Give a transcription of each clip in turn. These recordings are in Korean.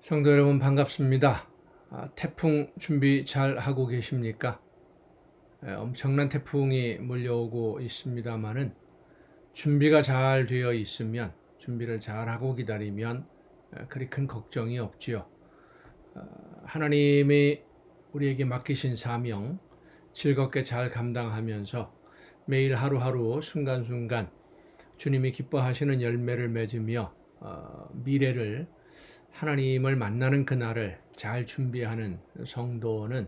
성도 여러분 반갑습니다. 태풍 준비 잘 하고 계십니까? 엄청난 태풍이 몰려오고 있습니다만은 준비가 잘 되어 있으면 준비를 잘 하고 기다리면 그리 큰 걱정이 없지요. 하나님이 우리에게 맡기신 사명 즐겁게 잘 감당하면서 매일 하루하루 순간순간 주님이 기뻐하시는 열매를 맺으며 미래를 하나님을 만나는 그날을 잘 준비하는 성도는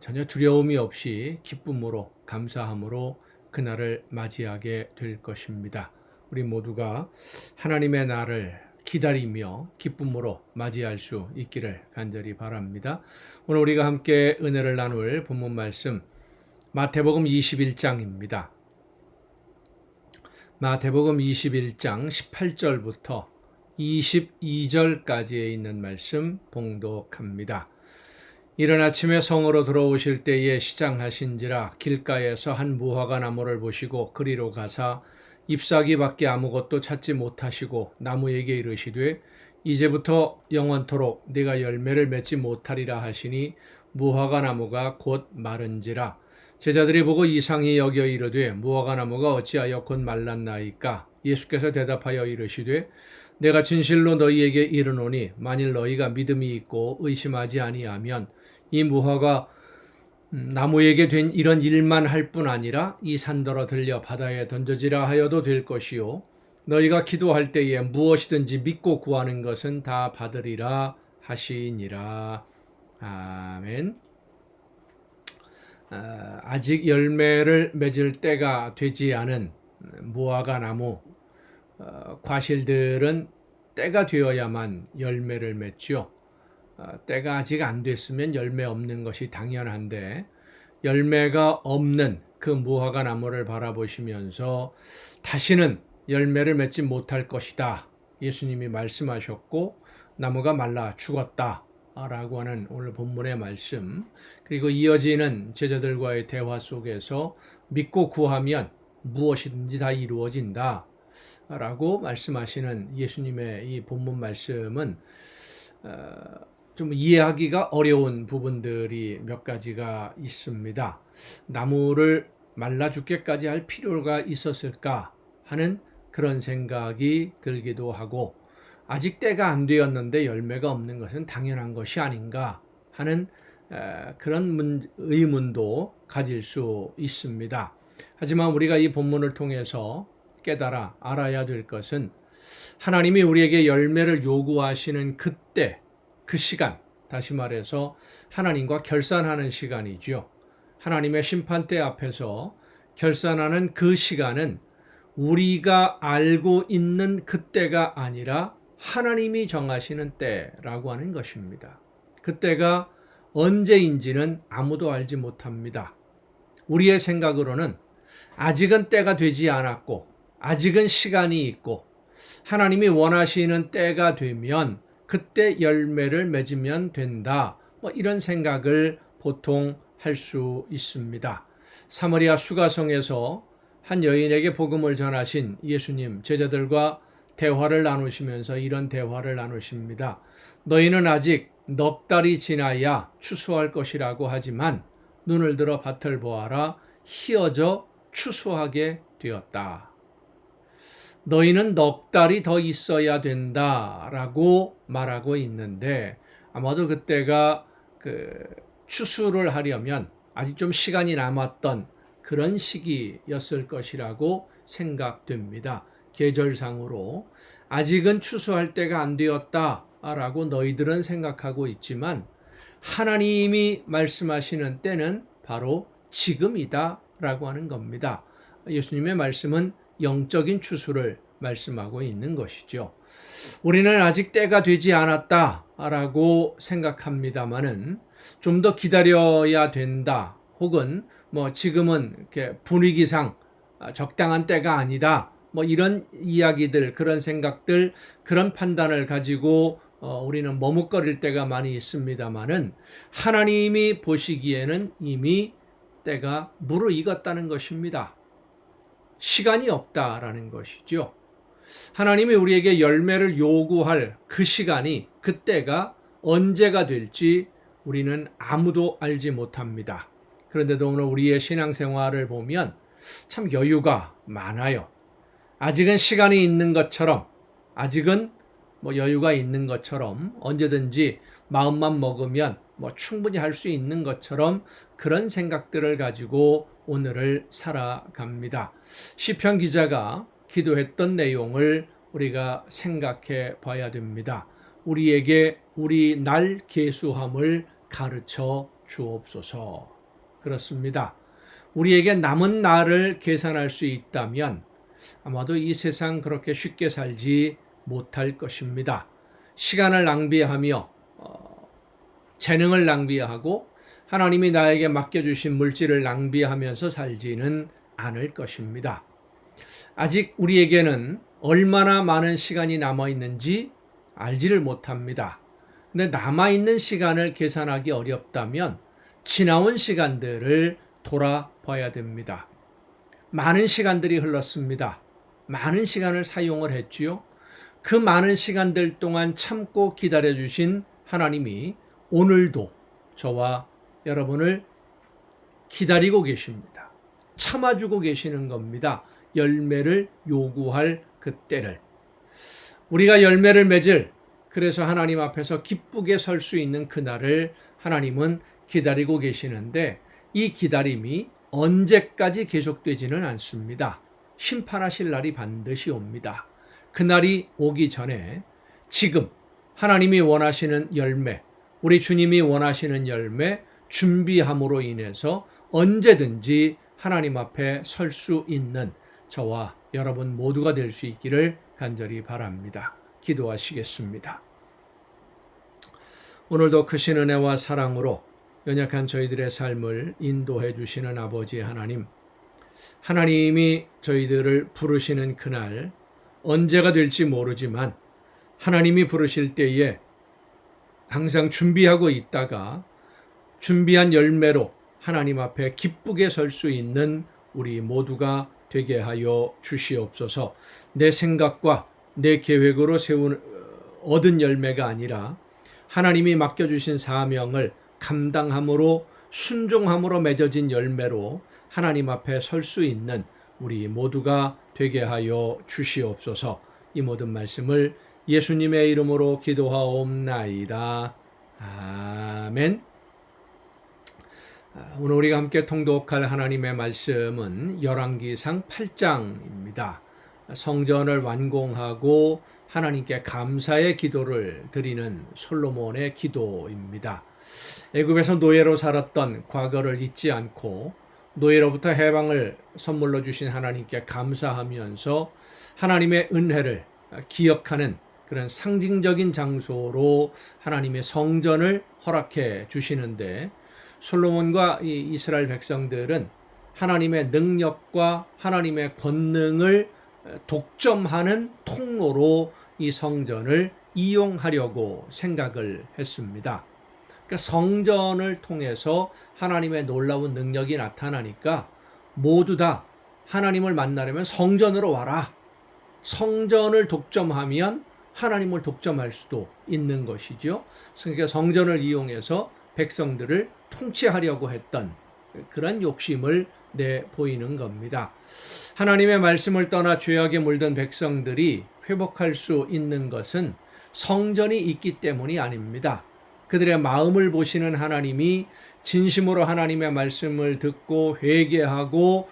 전혀 두려움이 없이 기쁨으로 감사함으로 그날을 맞이하게 될 것입니다. 우리 모두가 하나님의 날을 기다리며 기쁨으로 맞이할 수 있기를 간절히 바랍니다. 오늘 우리가 함께 은혜를 나눌 본문 말씀 마태복음 21장입니다. 마태복음 21장 18절부터 22절까지에 있는 말씀 봉독합니다. 이른 아침에 성으로 들어오실 때에 시장하신지라 길가에서 한 무화과 나무를 보시고 그리로 가사 잎사귀밖에 아무것도 찾지 못하시고 나무에게 이르시되 이제부터 영원토록 네가 열매를 맺지 못하리라 하시니 무화과 나무가 곧 마른지라. 제자들이 보고 이상히 여겨 이르되 무화과 나무가 어찌하여 곧 말랐나이까? 예수께서 대답하여 이르시되 내가 진실로 너희에게 이르노니 만일 너희가 믿음이 있고 의심하지 아니하면 이 무화과 나무에게 된 이런 일만 할 뿐 아니라 이 산더러 들려 바다에 던져지라 하여도 될 것이요 너희가 기도할 때에 무엇이든지 믿고 구하는 것은 다 받으리라 하시니라. 아멘. 아직 열매를 맺을 때가 되지 않은 무화과 나무 과실들은 때가 되어야만 열매를 맺죠. 때가 아직 안 됐으면 열매 없는 것이 당연한데 열매가 없는 그 무화과 나무를 바라보시면서 다시는 열매를 맺지 못할 것이다. 예수님이 말씀하셨고 나무가 말라 죽었다. 라고 하는 오늘 본문의 말씀, 그리고 이어지는 제자들과의 대화 속에서 믿고 구하면 무엇이든지 다 이루어진다 라고 말씀하시는 예수님의 이 본문 말씀은 좀 이해하기가 어려운 부분들이 몇 가지가 있습니다. 나무를 말라 죽게까지 할 필요가 있었을까 하는 그런 생각이 들기도 하고, 아직 때가 안 되었는데 열매가 없는 것은 당연한 것이 아닌가 하는 그런 의문도 가질 수 있습니다. 하지만 우리가 이 본문을 통해서 깨달아 알아야 될 것은 하나님이 우리에게 열매를 요구하시는 그때, 그 시간, 다시 말해서 하나님과 결산하는 시간이죠. 하나님의 심판대 앞에서 결산하는 그 시간은 우리가 알고 있는 그때가 아니라 하나님이 정하시는 때라고 하는 것입니다. 그때가 언제인지는 아무도 알지 못합니다. 우리의 생각으로는 아직은 때가 되지 않았고 아직은 시간이 있고 하나님이 원하시는 때가 되면 그때 열매를 맺으면 된다. 이런 생각을 보통 할 수 있습니다. 사마리아 수가성에서 한 여인에게 복음을 전하신 예수님, 제자들과 대화를 나누시면서 이런 대화를 나누십니다. 너희는 아직 넉 달이 지나야 추수할 것이라고 하지만 눈을 들어 밭을 보아라. 희어져 추수하게 되었다. 너희는 넉 달이 더 있어야 된다라고 말하고 있는데, 아마도 그때가 추수를 하려면 아직 좀 시간이 남았던 그런 시기였을 것이라고 생각됩니다. 계절상으로 아직은 추수할 때가 안 되었다라고 너희들은 생각하고 있지만 하나님이 말씀하시는 때는 바로 지금이다라고 하는 겁니다. 예수님의 말씀은 영적인 추수를 말씀하고 있는 것이죠. 우리는 아직 때가 되지 않았다라고 생각합니다만은 좀 더 기다려야 된다, 혹은 지금은 이렇게 분위기상 적당한 때가 아니다, 이런 이야기들, 그런 생각들, 그런 판단을 가지고 우리는 머뭇거릴 때가 많이 있습니다만은 하나님이 보시기에는 이미 때가 무르익었다는 것입니다. 시간이 없다라는 것이죠. 하나님이 우리에게 열매를 요구할 그 시간이, 그때가 언제가 될지 우리는 아무도 알지 못합니다. 그런데도 오늘 우리의 신앙생활을 보면 참 여유가 많아요. 아직은 시간이 있는 것처럼, 아직은 여유가 있는 것처럼, 언제든지 마음만 먹으면 충분히 할 수 있는 것처럼 그런 생각들을 가지고 오늘을 살아갑니다. 시편 기자가 기도했던 내용을 우리가 생각해 봐야 됩니다. 우리에게 우리 날 계수함을 가르쳐 주옵소서. 그렇습니다. 우리에게 남은 날을 계산할 수 있다면 아마도 이 세상 그렇게 쉽게 살지 못할 것입니다. 시간을 낭비하며 재능을 낭비하고 하나님이 나에게 맡겨주신 물질을 낭비하면서 살지는 않을 것입니다. 아직 우리에게는 얼마나 많은 시간이 남아있는지 알지를 못합니다. 근데 남아있는 시간을 계산하기 어렵다면 지나온 시간들을 돌아봐야 됩니다. 많은 시간들이 흘렀습니다. 많은 시간을 사용을 했지요. 그 많은 시간들 동안 참고 기다려주신 하나님이 오늘도 저와 여러분을 기다리고 계십니다. 참아주고 계시는 겁니다. 열매를 요구할 그때를. 우리가 열매를 맺을, 그래서 하나님 앞에서 기쁘게 설 수 있는 그날을 하나님은 기다리고 계시는데, 이 기다림이 언제까지 계속되지는 않습니다. 심판하실 날이 반드시 옵니다. 그날이 오기 전에 지금 하나님이 원하시는 열매, 우리 주님이 원하시는 열매 준비함으로 인해서 언제든지 하나님 앞에 설 수 있는 저와 여러분 모두가 될 수 있기를 간절히 바랍니다. 기도하시겠습니다. 오늘도 크신 은혜와 사랑으로 연약한 저희들의 삶을 인도해 주시는 아버지 하나님, 하나님이 저희들을 부르시는 그날 언제가 될지 모르지만 하나님이 부르실 때에 항상 준비하고 있다가 준비한 열매로 하나님 앞에 기쁘게 설 수 있는 우리 모두가 되게 하여 주시옵소서. 내 생각과 내 계획으로 얻은 열매가 아니라 하나님이 맡겨주신 사명을 감당함으로 순종함으로 맺어진 열매로 하나님 앞에 설 수 있는 우리 모두가 되게 하여 주시옵소서. 이 모든 말씀을 예수님의 이름으로 기도하옵나이다. 아멘. 오늘 우리가 함께 통독할 하나님의 말씀은 열왕기상 8장입니다. 성전을 완공하고 하나님께 감사의 기도를 드리는 솔로몬의 기도입니다. 애굽에서 노예로 살았던 과거를 잊지 않고 노예로부터 해방을 선물로 주신 하나님께 감사하면서 하나님의 은혜를 기억하는 그런 상징적인 장소로 하나님의 성전을 허락해 주시는데, 솔로몬과 이 이스라엘 백성들은 하나님의 능력과 하나님의 권능을 독점하는 통로로 이 성전을 이용하려고 생각을 했습니다. 그러니까 성전을 통해서 하나님의 놀라운 능력이 나타나니까 모두 다 하나님을 만나려면 성전으로 와라. 성전을 독점하면 하나님을 독점할 수도 있는 것이죠. 그러니까 성전을 이용해서 백성들을 통치하려고 했던 그런 욕심을 내보이는 겁니다. 하나님의 말씀을 떠나 죄악에 물든 백성들이 회복할 수 있는 것은 성전이 있기 때문이 아닙니다. 그들의 마음을 보시는 하나님이 진심으로 하나님의 말씀을 듣고 회개하고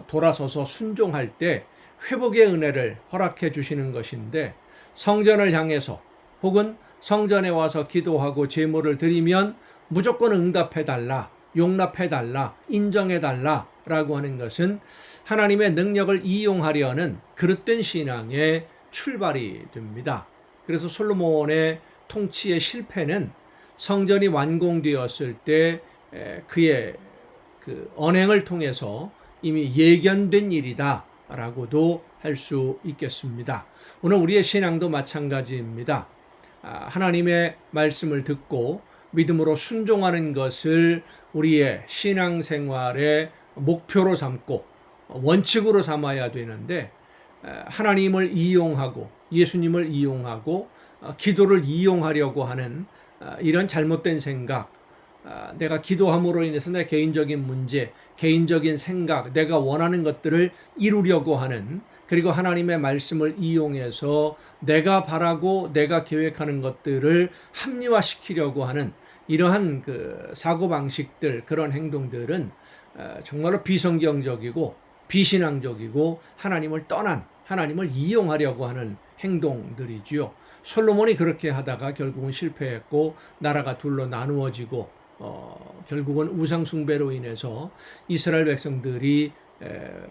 돌아서서 순종할 때 회복의 은혜를 허락해 주시는 것인데, 성전을 향해서 혹은 성전에 와서 기도하고 제물을 드리면 무조건 응답해달라, 용납해달라, 인정해달라 라고 하는 것은 하나님의 능력을 이용하려는 그릇된 신앙의 출발이 됩니다. 그래서 솔로몬의 통치의 실패는 성전이 완공되었을 때 그의 그 언행을 통해서 이미 예견된 일이다 라고도 할 수 있겠습니다. 오늘 우리의 신앙도 마찬가지입니다. 하나님의 말씀을 듣고 믿음으로 순종하는 것을 우리의 신앙생활의 목표로 삼고 원칙으로 삼아야 되는데, 하나님을 이용하고 예수님을 이용하고 기도를 이용하려고 하는 이런 잘못된 생각, 내가 기도함으로 인해서 내 개인적인 문제, 개인적인 생각, 내가 원하는 것들을 이루려고 하는, 그리고 하나님의 말씀을 이용해서 내가 바라고 내가 계획하는 것들을 합리화시키려고 하는 이러한 그 사고방식들, 그런 행동들은 정말로 비성경적이고 비신앙적이고 하나님을 떠난, 하나님을 이용하려고 하는 행동들이지요. 솔로몬이 그렇게 하다가 결국은 실패했고 나라가 둘로 나누어지고 결국은 우상 숭배로 인해서 이스라엘 백성들이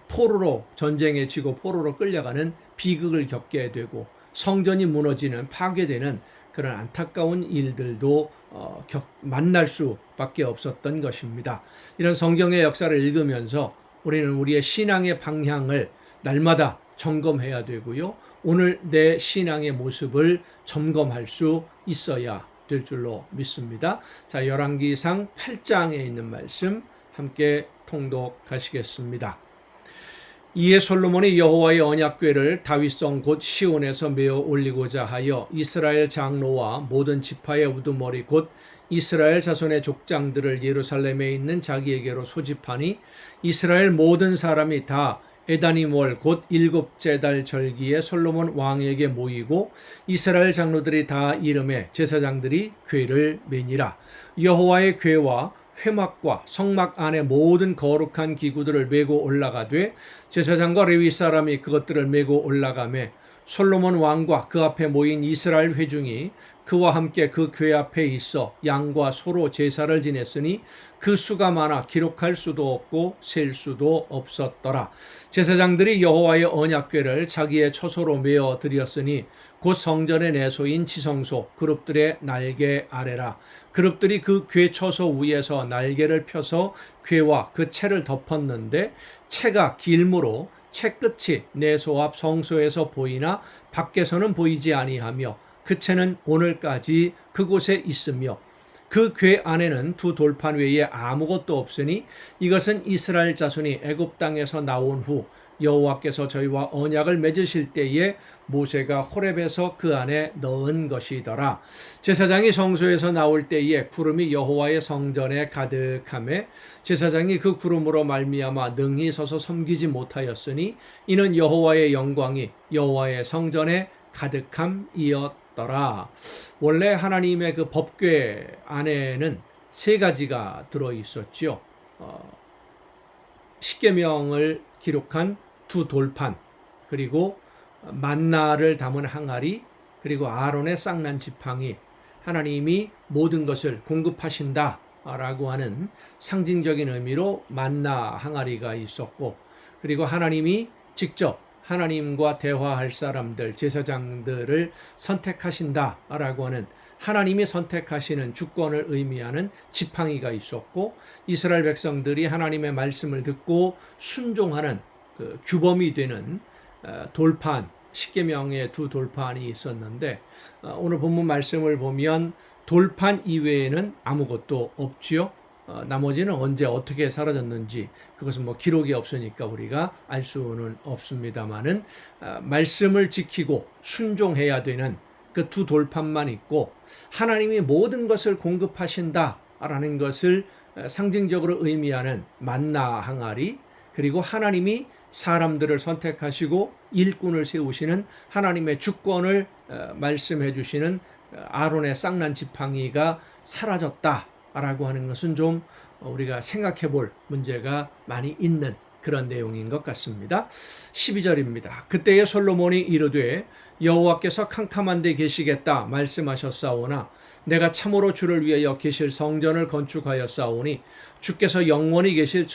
포로로 전쟁에 지고 포로로 끌려가는 비극을 겪게 되고 성전이 무너지는, 파괴되는 그런 안타까운 일들도 만날 수밖에 없었던 것입니다. 이런 성경의 역사를 읽으면서 우리는 우리의 신앙의 방향을 날마다 점검해야 되고요. 오늘 내 신앙의 모습을 점검할 수 있어야 될 줄로 믿습니다. 자, 열왕기상 8장에 있는 말씀 함께 통독하시겠습니다. 이에 솔로몬이 여호와의 언약궤를 다윗성 곧 시온에서 메어 올리고자 하여 이스라엘 장로와 모든 지파의 우두머리 곧 이스라엘 자손의 족장들을 예루살렘에 있는 자기에게로 소집하니 이스라엘 모든 사람이 다 에다님월 곧 일곱째 달 절기에 솔로몬 왕에게 모이고 이스라엘 장로들이 다 이름에 제사장들이 궤를 매니라. 여호와의 궤와 회막과 성막 안에 모든 거룩한 기구들을 메고 올라가되 제사장과 레위 사람이 그것들을 메고 올라가매 솔로몬 왕과 그 앞에 모인 이스라엘 회중이 그와 함께 그 궤 앞에 있어 양과 소로 제사를 지냈으니 그 수가 많아 기록할 수도 없고 셀 수도 없었더라. 제사장들이 여호와의 언약궤를 자기의 처소로 메어 드렸으니 곧 성전의 내소인 지성소 그룹들의 날개 아래라. 그룹들이 그 궤 처소 위에서 날개를 펴서 궤와 그 채를 덮었는데 채가 길므로 채 끝이 내소 앞 성소에서 보이나 밖에서는 보이지 아니하며 그 채는 오늘까지 그곳에 있으며 그 궤 안에는 두 돌판 외에 아무것도 없으니 이것은 이스라엘 자손이 애굽 땅에서 나온 후 여호와께서 저희와 언약을 맺으실 때에 모세가 호렙에서 그 안에 넣은 것이더라. 제사장이 성소에서 나올 때에 구름이 여호와의 성전에 가득하매 제사장이 그 구름으로 말미암아 능히 서서 섬기지 못하였으니 이는 여호와의 영광이 여호와의 성전에 가득함이었더라. 원래 하나님의 그 법궤 안에는 세 가지가 들어 있었죠. 십계명을 기록한 두 돌판, 그리고 만나를 담은 항아리, 그리고 아론의 쌍난 지팡이, 하나님이 모든 것을 공급하신다라고 하는 상징적인 의미로 만나 항아리가 있었고, 그리고 하나님이 직접 하나님과 대화할 사람들, 제사장들을 선택하신다라고 하는 하나님이 선택하시는 주권을 의미하는 지팡이가 있었고, 이스라엘 백성들이 하나님의 말씀을 듣고 순종하는 그 규범이 되는 돌판, 십계명의 두 돌판이 있었는데 오늘 본문 말씀을 보면 돌판 이외에는 아무것도 없지요. 나머지는 언제 어떻게 사라졌는지 그것은 뭐 기록이 없으니까 우리가 알 수는 없습니다만은 말씀을 지키고 순종해야 되는 그 두 돌판만 있고 하나님이 모든 것을 공급하신다라는 것을 상징적으로 의미하는 만나 항아리, 그리고 하나님이 사람들을 선택하시고 일꾼을 세우시는 하나님의 주권을 말씀해 주시는 아론의 쌍난 지팡이가 사라졌다라고 하는 것은 좀 우리가 생각해 볼 문제가 많이 있는 그런 내용인 것 같습니다. 12절입니다. 그때에 솔로몬이 이르되 여호와께서 캄캄한 데 계시겠다 말씀하셨사오나 내가 참으로 주를 위하여 계실 성전을 건축하였사오니 주께서 영원히 계실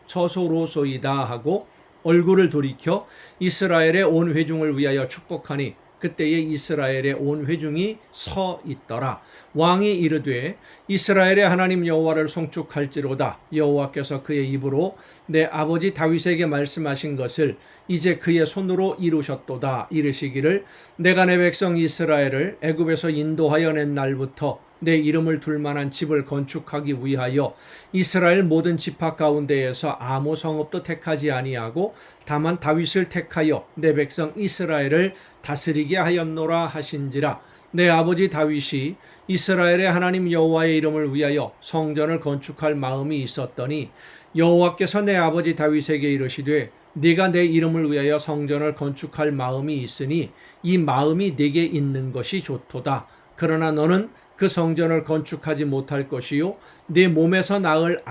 처소로소이다 하고 얼굴을 돌이켜 이스라엘의 온 회중을 위하여 축복하니 그때에 이스라엘의 온 회중이 서 있더라. 왕이 이르되 이스라엘의 하나님 여호와를 송축할지로다. 여호와께서 그의 입으로 내 아버지 다윗에게 말씀하신 것을 이제 그의 손으로 이루셨도다. 이르시기를 내가 내 백성 이스라엘을 애굽에서 인도하여 낸 날부터 내 이름을 둘 만한 집을 건축하기 위하여 이스라엘 모든 지파 가운데에서 아무 성읍도 택하지 아니하고 다만 다윗을 택하여 내 백성 이스라엘을 다스리게 하였노라 하신지라. 내 아버지 다윗이 이스라엘의 하나님 여호와의 이름을 위하여 성전을 건축할 마음이 있었더니 여호와께서 내 아버지 다윗에게 이르시되 네가 내 이름을 위하여 성전을 건축할 마음이 있으니 이 마음이 네게 있는 것이 좋도다. 그러나 너는 그 성전을 건축하지 못할 것이요 네 몸에서 낳을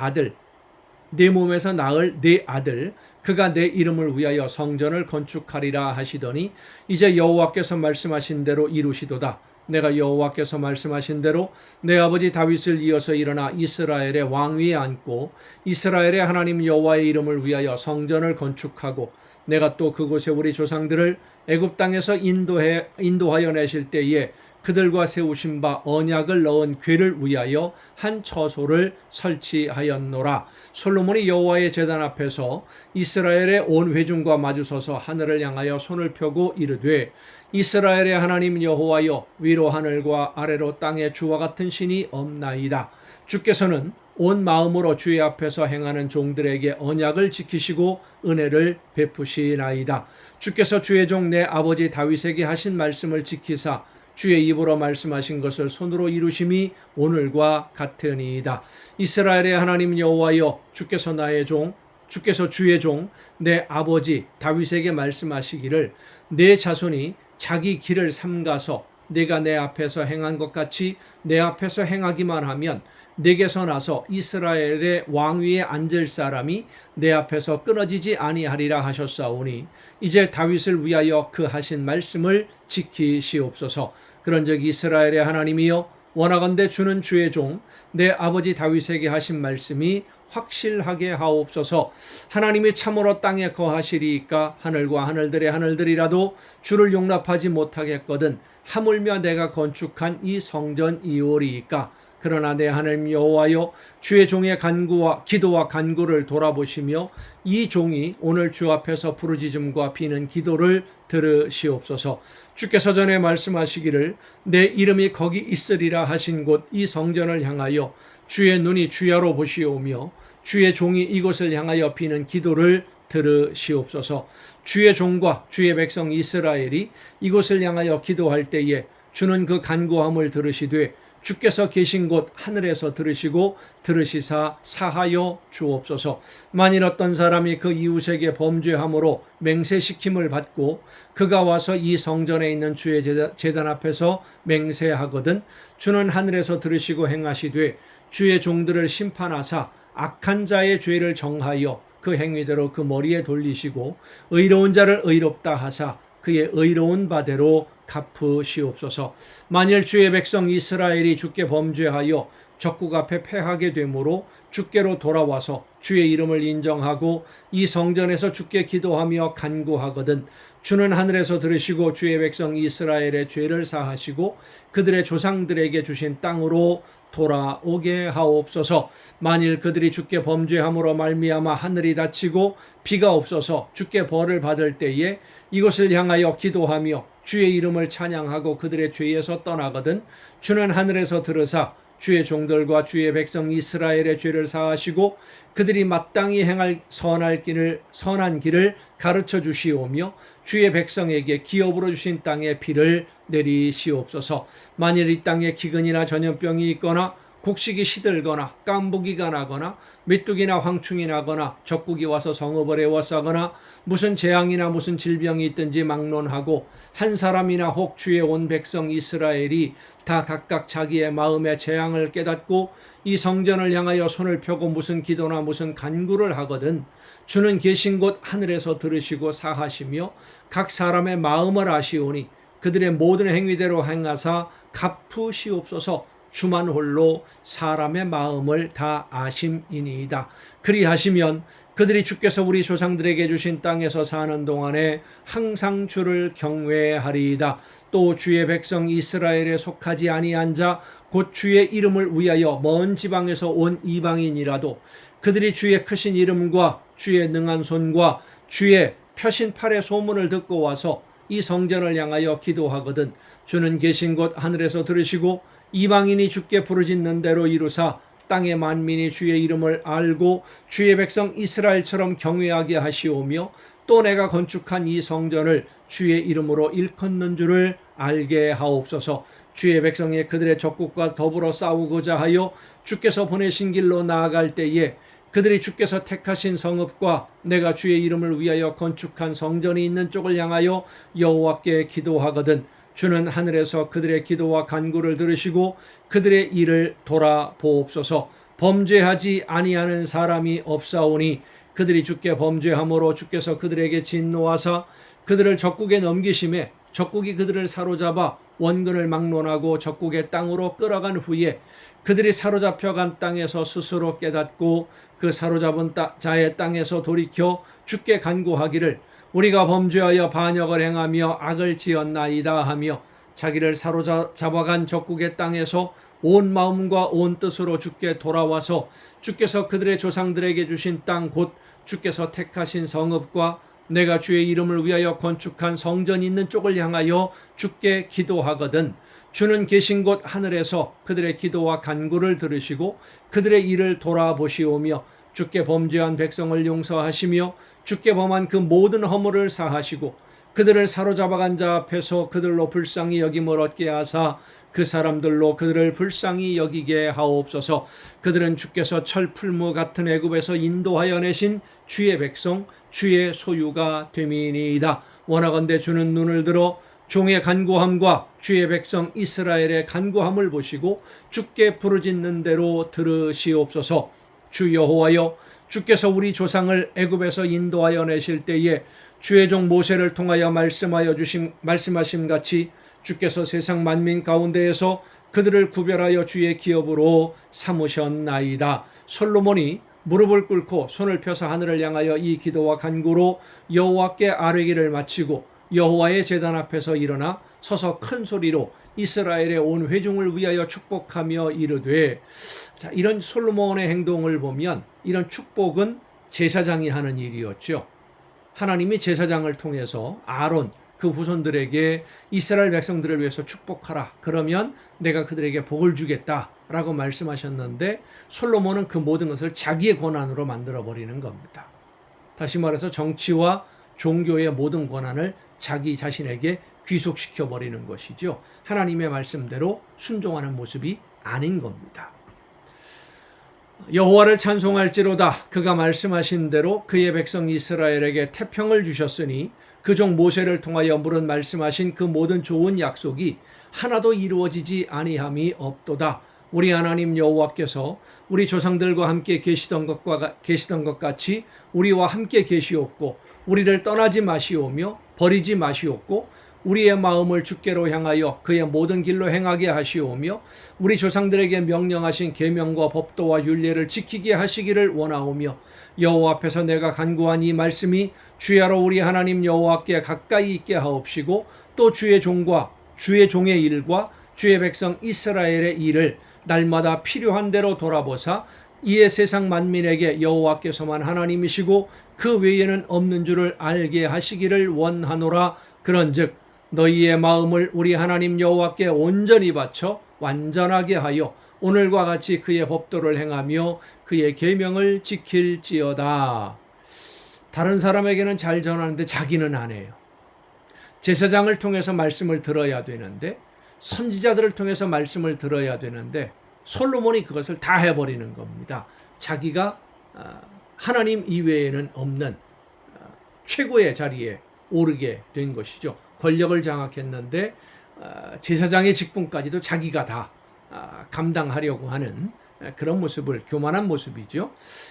네 아들 그가 내 이름을 위하여 성전을 건축하리라 하시더니 이제 여호와께서 말씀하신 대로 이루시도다. 내가 여호와께서 말씀하신 대로 내 아버지 다윗을 이어서 일어나 이스라엘의 왕위에 앉고 이스라엘의 하나님 여호와의 이름을 위하여 성전을 건축하고 내가 또 그곳에 우리 조상들을 애굽 땅에서 인도하여 내실 때에 그들과 세우신 바 언약을 넣은 궤를 위하여 한 처소를 설치하였노라. 솔로몬이 여호와의 제단 앞에서 이스라엘의 온 회중과 마주서서 하늘을 향하여 손을 펴고 이르되 이스라엘의 하나님 여호와여 위로 하늘과 아래로 땅에 주와 같은 신이 없나이다. 주께서는 온 마음으로 주의 앞에서 행하는 종들에게 언약을 지키시고 은혜를 베푸시나이다. 주께서 주의 종 내 아버지 다윗에게 하신 말씀을 지키사 주의 입으로 말씀하신 것을 손으로 이루심이 오늘과 같으니이다. 이스라엘의 하나님 여호와여 주께서 주의 종 내 아버지 다윗에게 말씀하시기를 내 자손이 자기 길을 삼가서 내가 내 앞에서 행한 것 같이 내 앞에서 행하기만 하면 내게서 나서 이스라엘의 왕위에 앉을 사람이 내 앞에서 끊어지지 아니하리라 하셨사오니 이제 다윗을 위하여 그 하신 말씀을 지키시옵소서. 그런즉 이스라엘의 하나님이여 원하건대 주는 주의 종 내 아버지 다윗에게 하신 말씀이 확실하게 하옵소서. 하나님이 참으로 땅에 거하시리이까 하늘과 하늘들의 하늘들이라도 주를 용납하지 못하겠거든 하물며 내가 건축한 이 성전이오리이까. 그러나 내 하나님 여호와여 주의 종의 기도와 간구를 돌아보시며 이 종이 오늘 주 앞에서 부르짖음과 비는 기도를 들으시옵소서. 주께서 전에 말씀하시기를 내 이름이 거기 있으리라 하신 곳 이 성전을 향하여 주의 눈이 주야로 보시오며 주의 종이 이곳을 향하여 비는 기도를 들으시옵소서. 주의 종과 주의 백성 이스라엘이 이곳을 향하여 기도할 때에 주는 그 간구함을 들으시되 주께서 계신 곳 하늘에서 들으시고 들으시사 사하여 주옵소서. 만일 어떤 사람이 그 이웃에게 범죄함으로 맹세시킴을 받고 그가 와서 이 성전에 있는 주의 제단 앞에서 맹세하거든 주는 하늘에서 들으시고 행하시되 주의 종들을 심판하사 악한 자의 죄를 정하여 그 행위대로 그 머리에 돌리시고 의로운 자를 의롭다 하사 그의 의로운 바대로 갚으시옵소서. 만일 주의 백성 이스라엘이 주께 범죄하여 적국 앞에 패하게 되므로 주께로 돌아와서 주의 이름을 인정하고 이 성전에서 주께 기도하며 간구하거든 주는 하늘에서 들으시고 주의 백성 이스라엘의 죄를 사하시고 그들의 조상들에게 주신 땅으로 돌아오게 하옵소서. 만일 그들이 주께 범죄함으로 말미암아 하늘이 닫히고 비가 없어서 주께 벌을 받을 때에 이곳을 향하여 기도하며 주의 이름을 찬양하고 그들의 죄에서 떠나거든 주는 하늘에서 들으사 주의 종들과 주의 백성 이스라엘의 죄를 사하시고 그들이 마땅히 행할 선한 길을 가르쳐 주시오며 주의 백성에게 기업으로 주신 땅에 비를 내리시옵소서. 만일 이 땅에 기근이나 전염병이 있거나 곡식이 시들거나 깐부기가 나거나 메뚜기나 황충이 나거나 적국이 와서 성읍을 에워싸거나 무슨 재앙이나 무슨 질병이 있든지 막론하고 한 사람이나 혹 주의 온 백성 이스라엘이 다 각각 자기의 마음의 재앙을 깨닫고 이 성전을 향하여 손을 펴고 무슨 기도나 무슨 간구를 하거든 주는 계신 곳 하늘에서 들으시고 사하시며 각 사람의 마음을 아시오니 그들의 모든 행위대로 행하사 갚으시옵소서. 주만 홀로 사람의 마음을 다 아심이니이다. 그리하시면 그들이 주께서 우리 조상들에게 주신 땅에서 사는 동안에 항상 주를 경외하리이다. 또 주의 백성 이스라엘에 속하지 아니한 자 곧 주의 이름을 위하여 먼 지방에서 온 이방인이라도 그들이 주의 크신 이름과 주의 능한 손과 주의 펴신 팔의 소문을 듣고 와서 이 성전을 향하여 기도하거든 주는 계신 곳 하늘에서 들으시고 이방인이 주께 부르짖는 대로 이루사 땅의 만민이 주의 이름을 알고 주의 백성 이스라엘처럼 경외하게 하시오며 또 내가 건축한 이 성전을 주의 이름으로 일컫는 줄을 알게 하옵소서. 주의 백성이 그들의 적국과 더불어 싸우고자 하여 주께서 보내신 길로 나아갈 때에 그들이 주께서 택하신 성읍과 내가 주의 이름을 위하여 건축한 성전이 있는 쪽을 향하여 여호와께 기도하거든 주는 하늘에서 그들의 기도와 간구를 들으시고 그들의 일을 돌아보옵소서. 범죄하지 아니하는 사람이 없사오니 그들이 주께 범죄함으로 주께서 그들에게 진노하사 그들을 적국에 넘기심에 적국이 그들을 사로잡아 원근을 막론하고 적국의 땅으로 끌어간 후에 그들이 사로잡혀간 땅에서 스스로 깨닫고 그 사로잡은 자의 땅에서 돌이켜 주께 간구하기를 우리가 범죄하여 반역을 행하며 악을 지었나이다 하며 자기를 사로잡아간 적국의 땅에서 온 마음과 온 뜻으로 주께 돌아와서 주께서 그들의 조상들에게 주신 땅 곧 주께서 택하신 성읍과 내가 주의 이름을 위하여 건축한 성전이 있는 쪽을 향하여 주께 기도하거든 주는 계신 곳 하늘에서 그들의 기도와 간구를 들으시고 그들의 일을 돌아보시오며 주께 범죄한 백성을 용서하시며 주께 범한 그 모든 허물을 사하시고 그들을 사로잡아간 자 앞에서 그들로 불쌍히 여김을 얻게 하사 그 사람들로 그들을 불쌍히 여기게 하옵소서. 그들은 주께서 철풀무 같은 애굽에서 인도하여 내신 주의 백성 주의 소유가 됨이니이다. 원하건대 주는 눈을 들어 종의 간구함과 주의 백성 이스라엘의 간구함을 보시고 주께 부르짖는 대로 들으시옵소서. 주 여호와여 주께서 우리 조상을 애굽에서 인도하여 내실 때에 주의 종 모세를 통하여 말씀하심 같이 주께서 세상 만민 가운데에서 그들을 구별하여 주의 기업으로 삼으셨나이다. 솔로몬이 무릎을 꿇고 손을 펴서 하늘을 향하여 이 기도와 간구로 여호와께 아뢰기를 마치고 여호와의 제단 앞에서 일어나 서서 큰 소리로 이스라엘의 온 회중을 위하여 축복하며 이르되 자, 이런 솔로몬의 행동을 보면 이런 축복은 제사장이 하는 일이었죠. 하나님이 제사장을 통해서 아론 그 후손들에게 이스라엘 백성들을 위해서 축복하라. 그러면 내가 그들에게 복을 주겠다라고 말씀하셨는데 솔로몬은 그 모든 것을 자기의 권한으로 만들어버리는 겁니다. 다시 말해서 정치와 종교의 모든 권한을 자기 자신에게 귀속시켜버리는 것이죠. 하나님의 말씀대로 순종하는 모습이 아닌 겁니다. 여호와를 찬송할지로다. 그가 말씀하신 대로 그의 백성 이스라엘에게 태평을 주셨으니 그 종 모세를 통하여 물은 말씀하신 그 모든 좋은 약속이 하나도 이루어지지 아니함이 없도다. 우리 하나님 여호와께서 우리 조상들과 함께 계시던 것 같이 우리와 함께 계시옵고 우리를 떠나지 마시오며 버리지 마시옵고 우리의 마음을 주께로 향하여 그의 모든 길로 행하게 하시오며 우리 조상들에게 명령하신 계명과 법도와 율례를 지키게 하시기를 원하오며 여호와 앞에서 내가 간구한 이 말씀이 주야로 우리 하나님 여호와께 가까이 있게 하옵시고 또 주의 종과 주의 종의 일과 주의 백성 이스라엘의 일을 날마다 필요한 대로 돌아보사 이에 세상 만민에게 여호와께서만 하나님이시고 그 외에는 없는 줄을 알게 하시기를 원하노라. 그런즉 너희의 마음을 우리 하나님 여호와께 온전히 바쳐 완전하게 하여 오늘과 같이 그의 법도를 행하며 그의 계명을 지킬지어다. 다른 사람에게는 잘 전하는데 자기는 안 해요. 제사장을 통해서 말씀을 들어야 되는데 선지자들을 통해서 말씀을 들어야 되는데 솔로몬이 그것을 다 해버리는 겁니다. 자기가 하나님 이외에는 없는 최고의 자리에 오르게 된 것이죠. 권력을 장악했는데 제사장의 직분까지도 자기가 다 감당하려고 하는 그런 모습을 교만한 모습이죠.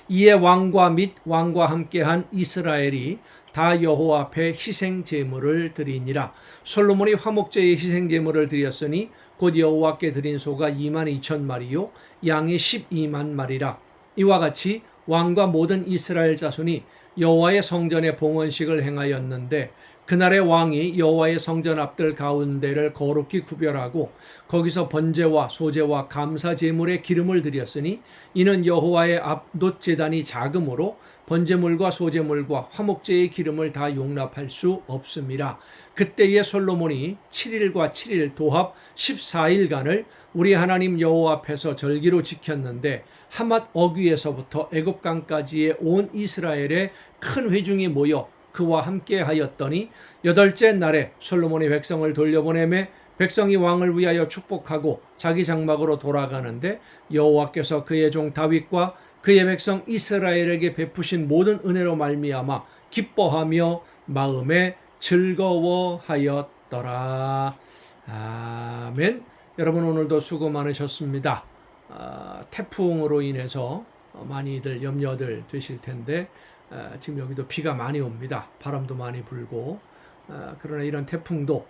이에 왕과 및 왕과 함께한 이스라엘이 다 여호와 앞에 희생 제물을 드리니라. 솔로몬이 화목제의 희생 제물을 드렸으니 곧 여호와께 드린 소가 22,000마리요 양이 12만 마리라. 이와 같이 왕과 모든 이스라엘 자손이 여호와의 성전에 봉헌식을 행하였는데 그날의 왕이 여호와의 성전 앞들 가운데를 거룩히 구별하고 거기서 번제와 소제와 감사 제물의 기름을 드렸으니 이는 여호와의 앞놋 제단이 작으므로 번제물과 소제물과 화목제의 기름을 다 용납할 수 없습니다. 그때에 솔로몬이 7일과 7일 도합 14일간을 우리 하나님 여호와 앞에서 절기로 지켰는데 하맛 어귀에서부터 애굽강까지의 온 이스라엘의 큰 회중이 모여 그와 함께 하였더니 여덟째 날에 솔로몬이 백성을 돌려보내매 백성이 왕을 위하여 축복하고 자기 장막으로 돌아가는데 여호와께서 그의 종 다윗과 그의 백성 이스라엘에게 베푸신 모든 은혜로 말미암아 기뻐하며 마음에 즐거워하였더라. 아멘. 여러분 오늘도 수고 많으셨습니다. 태풍으로 인해서 많이들 염려들 되실 텐데 지금 여기도 비가 많이 옵니다. 바람도 많이 불고 그러나 이런 태풍도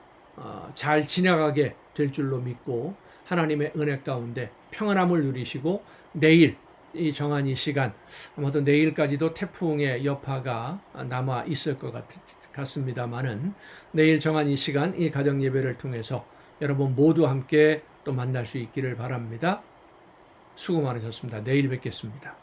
잘 지나가게 될 줄로 믿고 하나님의 은혜 가운데 평안함을 누리시고 내일 이 정한 이 시간 아마도 내일까지도 태풍의 여파가 남아 있을 것 같습니다만은 내일 정한 이 시간 이 가정 예배를 통해서 여러분 모두 함께 또 만날 수 있기를 바랍니다. 수고 많으셨습니다. 내일 뵙겠습니다.